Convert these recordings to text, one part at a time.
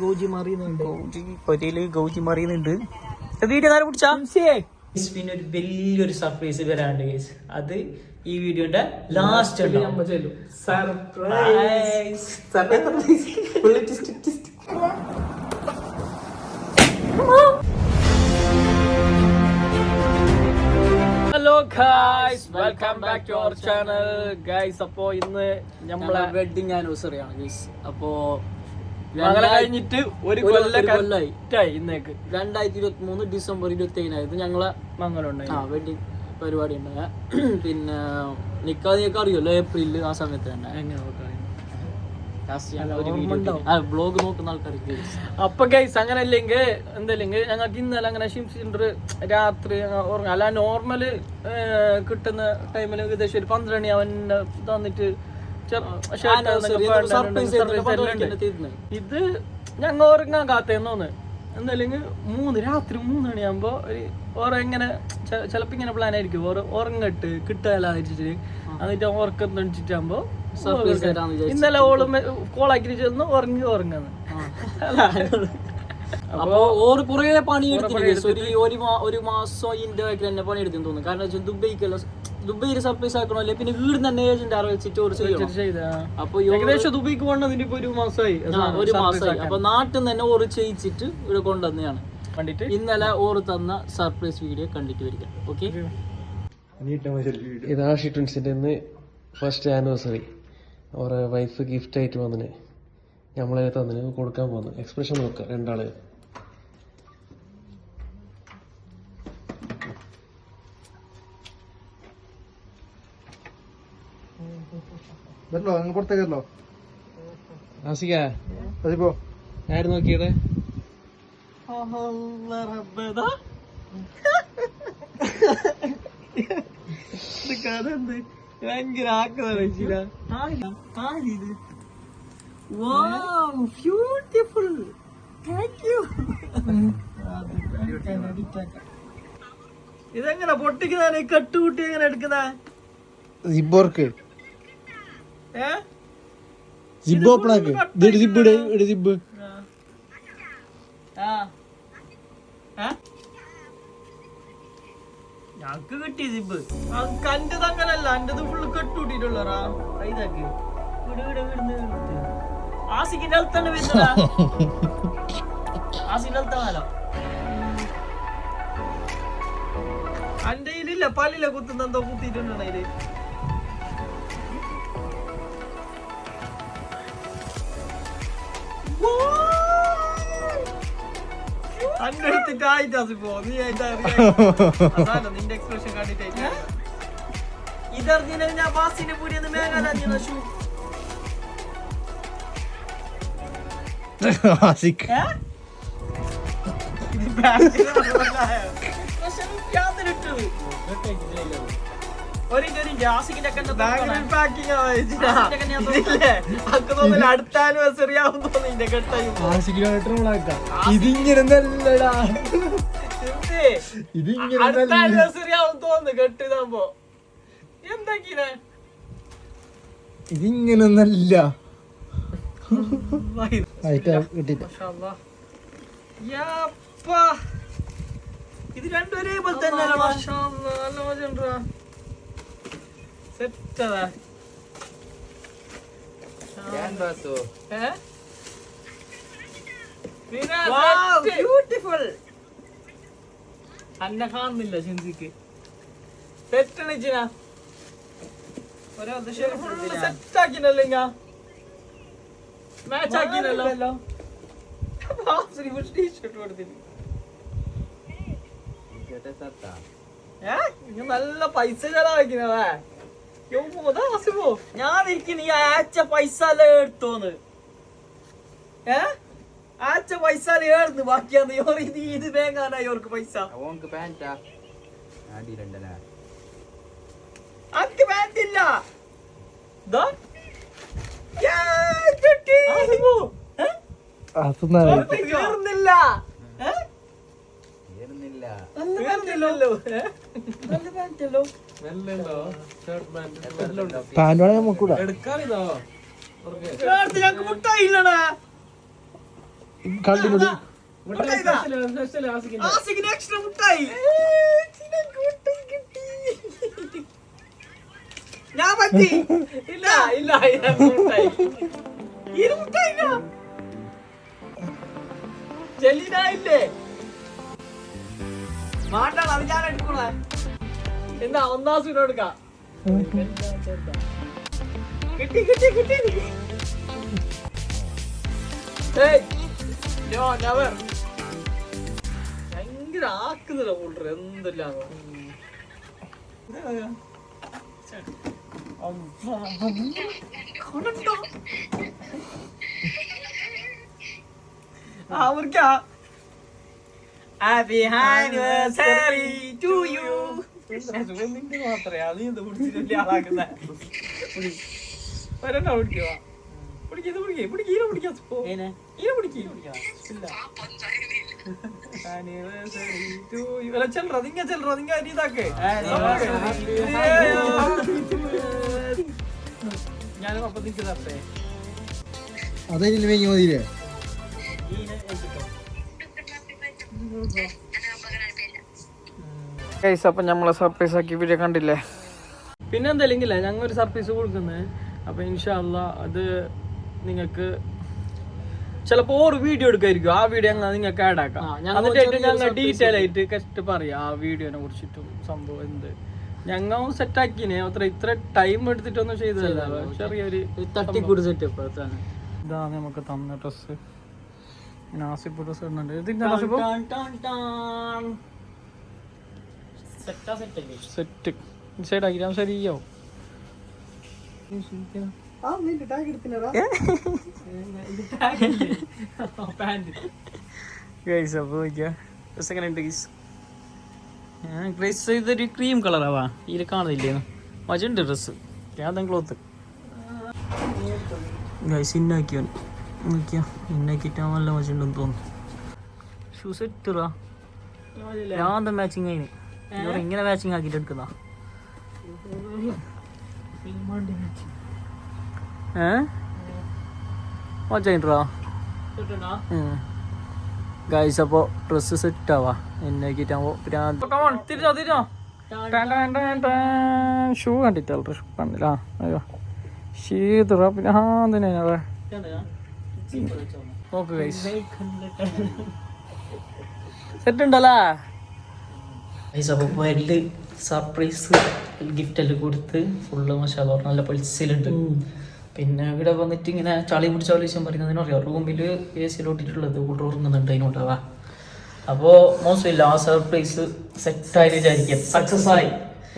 ഗൗജി മറിയുന്നുണ്ട്. Video നേരെ പിടിച്ചാ പിന്നെ ഒരു വലിയൊരു സർപ്രൈസ് വരാണ്ട് ഗൈസ്. അത് ഈ വീഡിയോന്റെ last hello guys, welcome back to our channel guys. അപ്പോ ഇന്ന് നമ്മളെ വെഡിങ് ആനിവേഴ്സറി ആണ് ഗൈസ്. അപ്പോ കഴിഞ്ഞിട്ട് ഒരു കൊല്ലായി ഇന്നേക്ക് 2023 ഡിസംബർ 27 ഞങ്ങളെ മംഗലം വെഡിങ് പരിപാടി ഉണ്ടായ. പിന്നെ നിക്കാതൊക്കെ അറിയുമല്ലോ, ഏപ്രിലിൽ ആ സമയത്ത് തന്നെ. ബ്ലോഗ് നോക്കുന്ന ആൾക്കാർക്ക്. അപ്പൊ ഗൈസ് അങ്ങനെ അല്ലെങ്കിൽ എന്തല്ലെങ്കിൽ ഞങ്ങൾക്ക് ഇന്നലെ അങ്ങനെ ഷിംസിൻഡർ രാത്രി ഉറങ്ങാം. അല്ല നോർമല് കിട്ടുന്ന ടൈമിൽ ഏകദേശം ഒരു 12 മണി അവൻ തന്നിട്ട് ഇത് ഞങ്ങൾ ഉറങ്ങാൻ കാത്തേന്നോന്ന്. എന്നല്ലെങ്കിൽ രാത്രി 3 മണിയാകുമ്പോ എങ്ങനെ ചിലപ്പോ ഇങ്ങനെ പ്ലാൻ ആയിരിക്കും ഉറങ്ങിട്ട് കിട്ടാലാതിരിച്ചിട്ട് എന്നിട്ട് ഉറക്കം തണിച്ചിട്ടാകുമ്പോ ഇന്നലെ ഓള് കോളാക്കി ചെന്ന് ഉറങ്ങുന്നു. അപ്പൊ ഓറ് കുറെ പണി എടുത്തിട്ട് ഒരു മാസം ഇതിന്റെ ബാക്കിൽ തന്നെ പണി എടുത്തെന്ന് തോന്നുന്നു. കാരണം ദുബൈയിൽ സർപ്രൈസ് ആക്കണല്ലേ, പിന്നെ വീട് തന്നെ ഏജന്റ് വെച്ചിട്ട് അപ്പൊ ഏകദേശം ദുബൈക്ക് പോകേണ്ടതിന് ഇപ്പൊ ഒരു മാസമായി. അപ്പൊ നാട്ടിൽ നിന്ന് തന്നെ ഓറ് ചെയ്യിച്ചിട്ട് ഇവിടെ കൊണ്ടുവന്നെയാണ്. ഇന്നലെ ഓറ് തന്ന സർപ്രൈസ് വീഡിയോ കണ്ടിട്ട് വരിക. ഓക്കെ, ഇത് ആഷി ട്വിൻസിന്റെ ഫസ്റ്റ് ആനിവേഴ്സറി അവരെ വൈഫ് ഗിഫ്റ്റ് ആയിട്ട് വന്നിന്, നമ്മളെ തന്നിന് കൊടുക്കാൻ പോകുന്നു. എക്സ്പ്രഷൻ നോക്കുക രണ്ടാള്. പുറത്തേക്കല്ലോ ആസിക ആര് നോക്കിയത്? ഭയങ്കര ആക്കുന്നതാണ്. ഇതെങ്ങനെ പൊട്ടിക്കുന്നതാണ്? കട്ടുകൂട്ടി എങ്ങനെ എടുക്കുന്ന? ജിബ്ബോർക്ക് ജിബ് ഓപ്പൺ ആക്ക്. ജിബ് ജിബ് ഞങ്ങക്ക് കിട്ടിയ ജിബ് കണ്ടത് അങ്ങനല്ല. എന്റത് ഫുള്ള് കെട്ടുകൂട്ടിട്ടുള്ളറാ. ഇതാക്കി ആസിക്കിന്റെ അടുത്തന്നെ വരുന്നതാ. ആസിന്റെ അടുത്താണല്ലോ. അന്റെ ഇതില്ല പല്ലില്ല കുത്തുന്ന എന്തോ കുത്തിയിട്ടുണ്ടോ ഇതില്? അന്റെ അടുത്തിട്ട് ആയിട്ടാസിപ്പോ നീ നിന്റെ എക്സ്പ്രഷൻ കണ്ടിട്ട് ഇതറിഞ്ഞ ഞാൻ ബാസിന്റെ പൂരിന്ന് മേഘാലഞ്ഞ ഷൂ അടുത്ത ആനിവേഴ്സറി ആവും തോന്നുന്നു. ഇതിങ്ങനല്ലടാ, അടുത്ത ആനിവേഴ്സറി ആവും തോന്നുന്നു കെട്ടിതാകുമ്പോ. എന്തൊക്കെയാ ഇതിങ്ങനൊന്നല്ല. ഇത് രണ്ടുപേരെ പോലെ തന്നെ നല്ല മജ സെറ്റതാ. ബ്യൂട്ടിഫുൾ. അന്നെ കാണുന്നില്ല ഷിൻസിക്ക്. സെറ്റണിച്ചിനാ സെറ്റ് ആക്കിനല്ലോ, മാച്ച് ആക്കിനല്ലോ. ടീഷർട്ട് കൊടുത്തിട്ട് നല്ല പൈസ ചെലവാക്കുന്നതാ. ഞാൻ ഇരിക്കുന്നു ഈ ആഴ്ച പൈസ എടുത്തോന്ന്. ആഴ്ച പൈസ ഏർന്ന് ബാക്കിയാന്ന് ഇത് വേങ്ങാനായി ഓർക്ക് പൈസ. അനക്ക് പാന്റ് ഇല്ല. പാൻറ് എടുക്കാനിതോ ഞങ്ങക്ക് മുട്ടായി ഇല്ലടാ. കള്ളിമുടി ആസിക്കിന് extra മുട്ടായി. ഞാൻ പറ്റി. ഇല്ല മുട്ടായി. ഇത് മുട്ടായില്ല. ജലീന ഇല്ലേ? മാണ്ടാണ് അത് ഞാൻ എടുക്കണേ. എന്താ 1 സീറ്റ് എടുക്കാം. കിട്ടി. ഏയ് നോ നെവർ. ഭയങ്കര ആക്കുന്നില്ല കൂട്ടർ എന്തെല്ലാം. അവർക്കാ ഹാപ്പി ആനിവേഴ്സറി ടു യു. നിന്റെ മാത്രമേ അത് ഇത് പിടിച്ചിട്ട് ആളാക്കുന്ന ഒരെണ്ണ പിടിക്കുക. ഞാനും അപ്പൊ നിക്ക് തരട്ടെ. അതെങ്കിലും വേഗം മതിയില്ലേ? അപ്പൊ നമ്മളെ സർപ്രൈസ് ആക്കി വീഡിയോ കണ്ടില്ലേ. പിന്നെ എന്തെങ്കിലും ഞങ്ങൾ ഒരു സർപ്രൈസ് കൊടുക്കുന്നത്. അപ്പൊ ഇൻഷാ അല്ലാഹ് അത് നിങ്ങൾക്ക് ചിലപ്പോ ഒരു വീഡിയോ എടുക്കായിരിക്കും. ആ വീഡിയോ നിങ്ങൾക്ക് ആഡ് ആക്കാം. എന്നിട്ട് ഞങ്ങൾ ഡീറ്റെയിൽ ആയിട്ട് കസ്റ്റ് പറയാം ആ വീഡിയോനെ കുറിച്ചിട്ടും സംഭവം എന്ത് ഞങ്ങൾ സെറ്റ് ആക്കിനെ. ഇത്ര ടൈം എടുത്തിട്ടൊന്നും ചെയ്തതല്ല. ചെറിയൊരു തട്ടിക്കൂട് സെറ്റപ്പ്. ഇതാ നമുക്ക് തന്ന ഡ്രസ്. നാസിബ് ഡ്രസ് ഇടുന്നുണ്ട്. സെറ്റ് ഡിസൈഡ് ആക്കി ശരിയാവും. ഇതൊരു ക്രീം കളറാവാ. ഇതിൽ കാണുന്നില്ലേ മജുണ്ട് ഡ്രസ്സ്. ഞാൻ ക്ലോത്ത് ഗൈസ് ഇന്നാക്കിയോ നോക്കിയാ. ഇന്നാക്കിട്ടാ നല്ല മജുണ്ടെന്ന് തോന്നുന്നു. ഷൂസ് ഇട്ടുറാ. ഞാൻ മാച്ചിങ് അതിന് ഇങ്ങനെ മാച്ചിങ് ആക്കിട്ട് എടുക്കുന്ന. ഗൈസ് അപ്പൊ ഡ്രസ് സെറ്റ് ആവാ. എന്നാക്കിട്ടാവോ ഷൂ കണ്ടിട്ടാ കണ്ടില്ല. അയ്യോ ശീതറ. പിന്നെ നോക്ക് ഗൈസ് സെറ്റ് ഉണ്ടല്ലേ. സർപ്രൈസ് ഗിഫ്റ്റ് എല്ലാം കൊടുത്ത് ഫുള്ള് മസാല നല്ല പൈസയിലുണ്ട്. പിന്നെ ഇവിടെ വന്നിട്ട് ഇങ്ങനെ ചളി പിടിച്ച ആവശ്യം പറയുന്നതിന് അറിയാം. റൂമിൽ AC ലോട്ടിട്ടുള്ളത് കൂടെ ഉറങ്ങുന്നുണ്ട് അതിനോട്ടാവാ. അപ്പോൾ മോശമില്ല. ആ സർപ്രൈസ് സെറ്റായി വിചാരിക്കും സക്സസ് ആയി.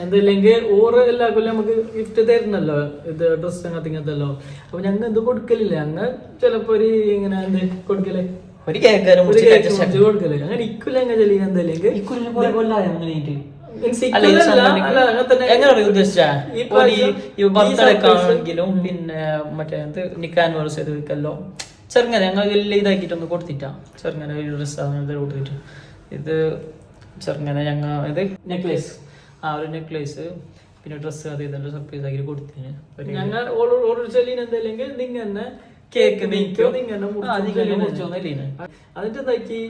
എന്തില്ലെങ്കിൽ ഓരോ എല്ലാ കൊല്ലം നമുക്ക് ഗിഫ്റ്റ് തരുന്നല്ലോ ഇത് ഡ്രസ്സ് അങ്ങനത്തെ എല്ലോ. അപ്പൊ ഞങ്ങൾ എന്ത് കൊടുക്കലില്ല. ഞങ്ങൾ ചിലപ്പോ ഒരു ഇങ്ങനെ എന്ത് കൊടുക്കല് ഒരു കേക്ക് കൊടുക്കല്. അങ്ങനെ ഇക്കുല്ല എങ്ങനെ ചെല്ലിന് എന്തെങ്കിലും ബർത്ത്ഡേക്കാണെങ്കിലും പിന്നെ മറ്റേ നിക്ക് ആനിവേഴ്സറി വെക്കല്ലോ ചെറുങ്ങനെ ഞങ്ങൾ എല്ലാം ഇതാക്കിയിട്ടൊന്ന് കൊടുത്തിട്ടാ. ചെറുങ്ങനെ ഒരു ഡ്രസ്സ് അങ്ങനത്തെ കൊടുത്തിട്ട് ഇത് ചെറുങ്ങനെ ഞങ്ങൾ ഇത് നെക്ലേസ്. ആ ഒരു നെക്ലേസ് പിന്നെ ഡ്രസ്സ് അത് ഇതെല്ലാം സർപ്രൈസ് ആക്കി കൊടുത്തിന്. ഞങ്ങൾ ഓർഡർ ചെല്ലിന് എന്തെല്ലെങ്കിൽ നിങ്ങൾ തന്നെ കേക്ക് നീക്കോ നിങ്ങൾ അതിന്റെ എന്താക്കി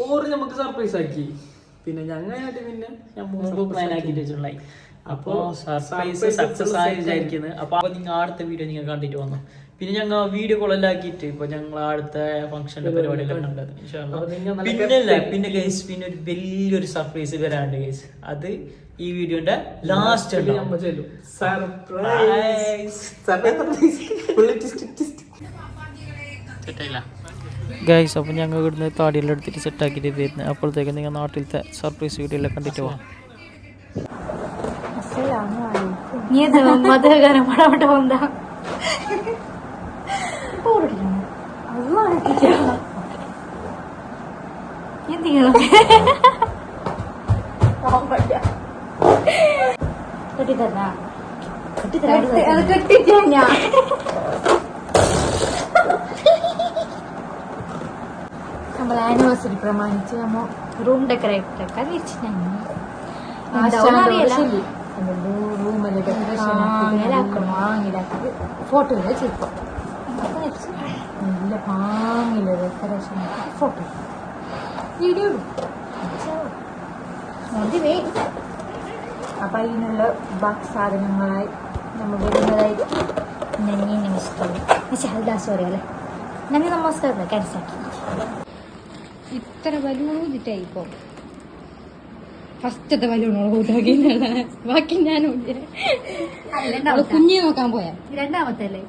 ഓറ് നമുക്ക് സർപ്രൈസ് ആക്കി. പിന്നെ ഞങ്ങളായിട്ട് പിന്നെ പ്ലാൻ ആക്കിട്ട് വെച്ചിട്ടുണ്ടായി. അപ്പോ സർപ്രൈസ് സക്സസ് ആയി വിചാരിക്കുന്നത്. അപ്പൊ നിങ്ങൾ അടുത്ത വീഡിയോ നിങ്ങൾ കണ്ടിട്ട് വന്നു. പിന്നെ ഞങ്ങൾ വീഡിയോ കോളെല്ലാം ആക്കിയിട്ട് ഇപ്പൊ ഞങ്ങൾ അടുത്ത ഫംഗ്ഷന്റെ പരിപാടിയെല്ലാം കണ്ടത്. പിന്നെ ഗൈസ് പിന്നെ ഒരു വലിയൊരു സർപ്രൈസ് വരാണ്ട് ഗൈസ്. അത് ഈ വീഡിയോന്റെ ലാസ്റ്റ് ഗൈസ്. അപ്പം ഞങ്ങൾ ഇവിടുന്ന് താടിയെല്ലാം എടുത്തിട്ട് സെറ്റാക്കിയിട്ട് വരുന്നത്. അപ്പോഴത്തേക്ക് നിങ്ങൾ നാട്ടിലത്തെ സർപ്രൈസ് വീഡിയോ എല്ലാം കണ്ടിട്ട് പോവാം. നമ്മളെ ആനിവേഴ്സറി പ്രമാണിച്ച് നമ്മ റൂം ഡെക്കറേറ്റ് ഒക്കെ വെച്ചിട്ടുണ്ടായിരുന്നു. ഫോട്ടോ ചെയ്തു നല്ല ഭാങ്ങില്ല ഡെക്കറേഷൻ ഫോട്ടോ വീഡിയോ മതിവേ. അപ്പം അതിനുള്ള ബാക്കി സാധനങ്ങളായി നമ്മൾ വരുന്നതായിരിക്കും. നന്ദി നമസ്കാരം. പക്ഷേ ഹൽദാ സോറി അല്ലേ, നന്ദി നമസ്കാരം ക്യാൻസലാക്കി. ഇത്ര വലൂതിട്ടായി ഇപ്പോൾ ഫസ്റ്റത്തെ വലൂണോട് കൂട്ടാക്കി ബാക്കി ഞാനും കുഞ്ഞി നോക്കാൻ പോയാ രണ്ടാമത്തെ അല്ലേ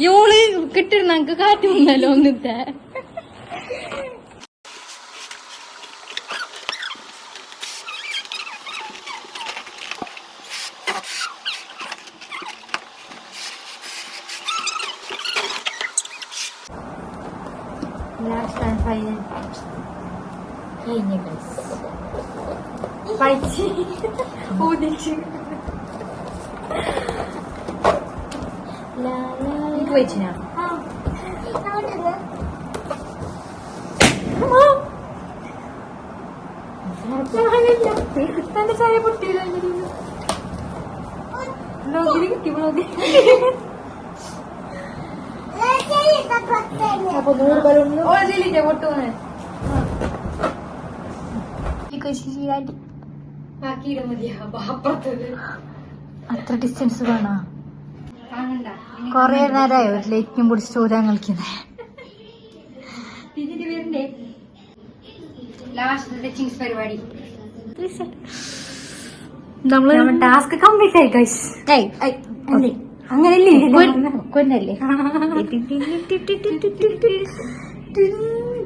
യോള് കിട്ടിരുന്ന നമുക്ക് കാറ്റുന്നല്ലോ ഒന്നത്തെ. ലാസ്റ്റ് ആൻഡ് ഫൈനൽ കഴിഞ്ഞ പഠിച്ച് ഊതിച്ച് വെച്ചിനാ തന്റെ ചായ പൊട്ടിയില്ല കിട്ടി അപ്പൊ 100 ബലൂണ് പൊട്ടുവന്നെ അത്ര ഡിസ്റ്റൻസ് വേണോ? കൊറേ നേരമായി ഒരു ലൈറ്റും പിടിച്ച് ചോരാൻ കളിക്കുന്നത്. നമ്മള് ടാസ്ക് കംപ്ലീറ്റ് ആയി ഗൈസ്. അങ്ങനല്ലേ കൊന്നല്ലേ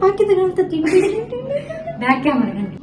ബാക്കി ബാക്ക് ക്യാമറ കണ്ടു.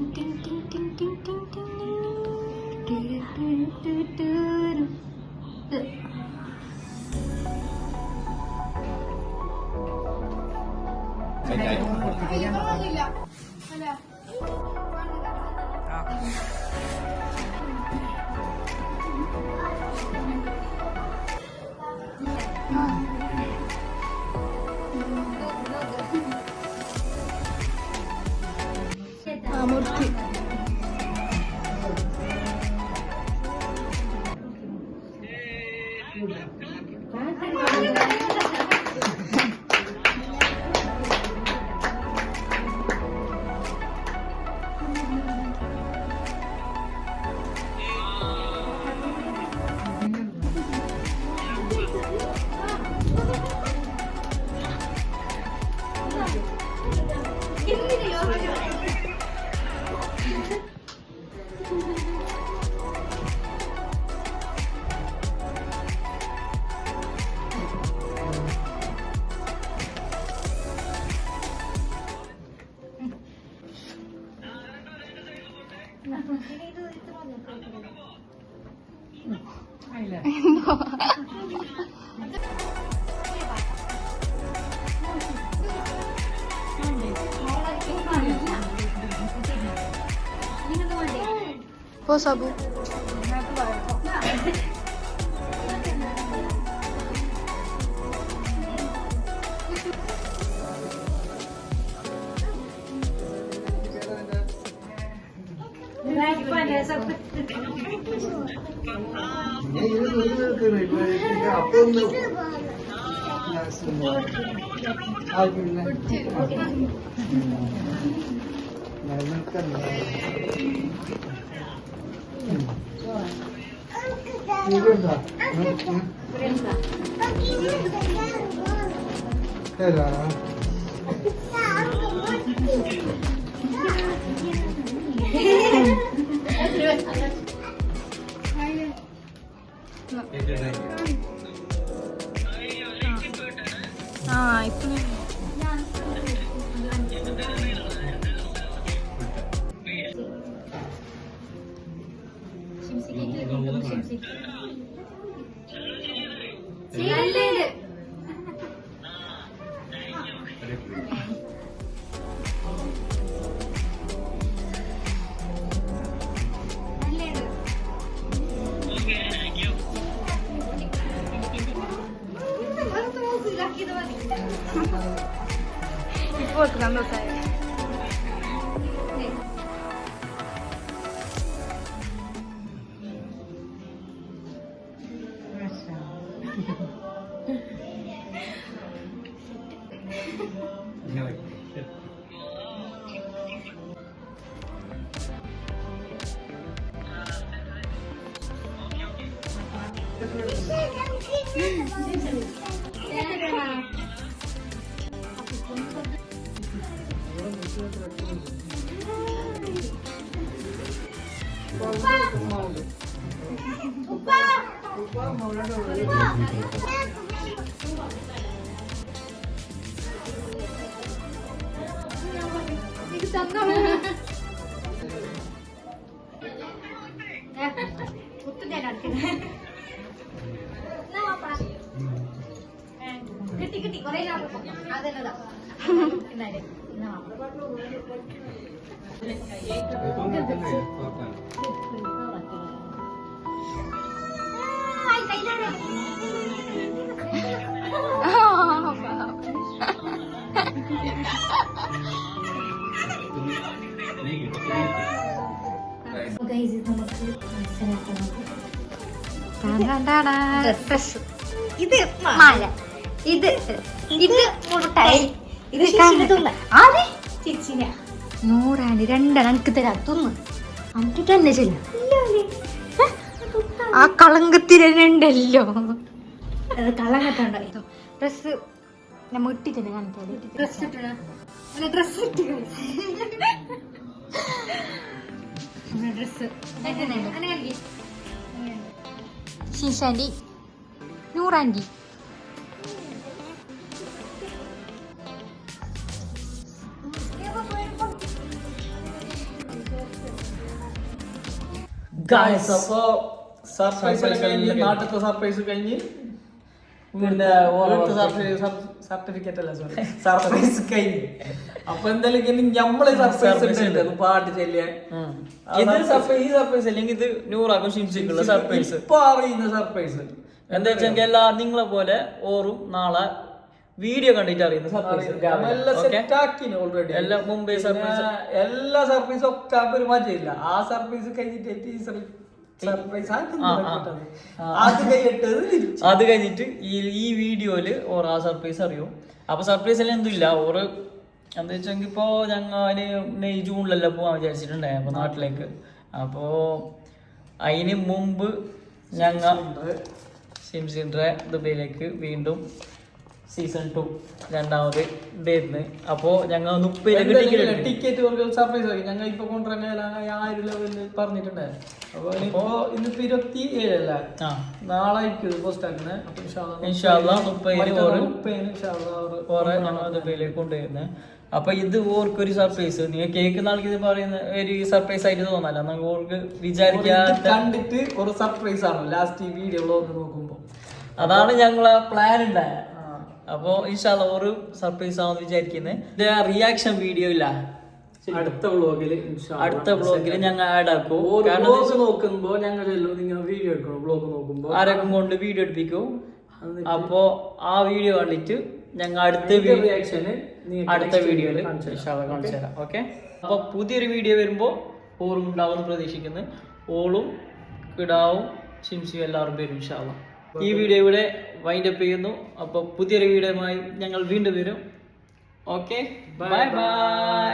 മുറുക്കി Sabu. കിട്ടി കൊറേ അതെന്നതാ ഇത് മാല ഇത് ഇത് മുട്ടായി ഇത് നൂറാണ് രണ്ടെണ്ണം എനിക്ക് തരാം തിന്ന് എന്നിട്ട് തന്നെ ചെയ്യും ആ കളങ്കത്തിരണ്ടല്ലോ അത് കളങ്കത്തുണ്ടോ ഡ്രസ് നമ്മ ഇട്ടിട്ട് കാണിക്കാതെ ഡ്രസ് ഇട്ട ഡ്രസ് ഇട്ട് ഡ്രസ് ശീശാൻറ്റി നൂറാൻറ്റി ഗായ്സ് അപ്പോ സർപ്രൈസ് കഴിഞ്ഞ് നാട്ടിലത്തെ സർപ്രൈസ് കഴിഞ്ഞ് പിന്നെ സർട്ടിഫിക്കറ്റ് അല്ല സോറി സർപ്രൈസ് കഴിഞ്ഞ് അപ്പൊ എന്തായാലും നമ്മളെ സർപ്രൈസ് ഉണ്ട് പാട്ട് ചെല്ലിയ ഇത് സർപ്രൈസ് ഈ സർപ്രൈസ് അല്ലെങ്കിൽ ഇത് നൂറാക്കും ഷിംസിക്കുള്ള സർപ്രൈസ് ഇപ്പൊ അറിയുന്ന സർപ്രൈസ് എന്താ വെച്ചാൽ എല്ലാ നിങ്ങളെ പോലെ ഓറും നാളെ വീഡിയോ കണ്ടിട്ട് അറിയുന്ന സർപ്രൈസ് ഓൾറെഡി എല്ലാം മുംബൈ സർപ്രൈസ് എല്ലാ സർപ്രൈസും ഒക്കെ ഒരു മജയില്ല ആ സർപ്രൈസ് കഴിഞ്ഞിട്ട് സർപ്രൈസ് അത് കഴിഞ്ഞിട്ട് ഈ വീഡിയോയില് ഓർ ആ സർപ്രൈസ് അറിയും. അപ്പൊ സർപ്രൈസ് എല്ലാം എന്തില്ല ഓറ് എന്താ വെച്ചെങ്കിൽ ഇപ്പോ ഞങ്ങ മെയ് ജൂണിലെല്ലാം പോകാൻ വിചാരിച്ചിട്ടുണ്ടായി അപ്പൊ നാട്ടിലേക്ക്. അപ്പോ അതിന് മുമ്പ് ഞങ്ങ സിംസിന്റെ ദുബൈയിലേക്ക് വീണ്ടും സീസൺ 2 രണ്ടാമത് ഡേന്ന്. അപ്പോ ഞങ്ങൾ 30 ടിക്കറ്റ് സർപ്രൈസ് ആക്കി ഞങ്ങൾ ഇപ്പൊ കൊണ്ടുവരുന്ന 1000 ലെവലിൽ പറഞ്ഞിട്ടുണ്ടായിരുന്നു. അപ്പൊ ഇന്നിപ്പോ 27 അല്ല നാളായിരിക്കും പോസ്റ്റ് ആക്കുന്നത്. ദുബൈയിലേക്ക് കൊണ്ടുവരുന്നത്. അപ്പൊ ഇത് ഓർക്കൊരു സർപ്രൈസ്. നിങ്ങൾ കേൾക്കുന്ന ആൾക്ക് ഇത് പറയുന്ന ഒരു സർപ്രൈസ് ആയിട്ട് തോന്നല്ല, നമുക്ക് ഓർക്ക് വിചാരിക്കാതെ കണ്ടിട്ട് ഒരു സർപ്രൈസ് ആണ് ലാസ്റ്റ് ഈ വീഡിയോ നോക്കുമ്പോ. അതാണ് ഞങ്ങളെ പ്ലാൻ ഉണ്ടായത്. അപ്പോ ഇൻഷാല്ലാ ഒരു സർപ്രൈസ് ആണെന്ന് വിചാരിക്കുന്നത്. റിയാക്ഷൻ വീഡിയോ ഇല്ല അടുത്ത വ്ളോഗിൽ ഞങ്ങൾ ആഡ് ആക്കും. നോക്കുമ്പോ ഞങ്ങൾ നിങ്ങൾ വീഡിയോ എടുക്കണം. വ്ളോഗ് നോക്കുമ്പോ ആരൊക്കെ കൊണ്ട് വീഡിയോ എടുപ്പിക്കും. അപ്പോ ആ വീഡിയോ കണ്ടിട്ട് ഞങ്ങൾ അടുത്ത വീഡിയോയില് കാണിച്ചു തരാം. ഓക്കെ, അപ്പൊ പുതിയൊരു വീഡിയോ വരുമ്പോ ഓറും ഉണ്ടാവും പ്രതീക്ഷിക്കുന്നു. ഓളും കിടാവും ഷിംസിയും എല്ലാവരും പേരും ഇൻഷാല്ലാ. ഈ വീഡിയോ ഇവിടെ വൈൻഡ് അപ്പ് ചെയ്യുന്നു. അപ്പൊ പുതിയൊരു വീഡിയോയുമായി ഞങ്ങൾ വീണ്ടും വരും. Okay, bye bye.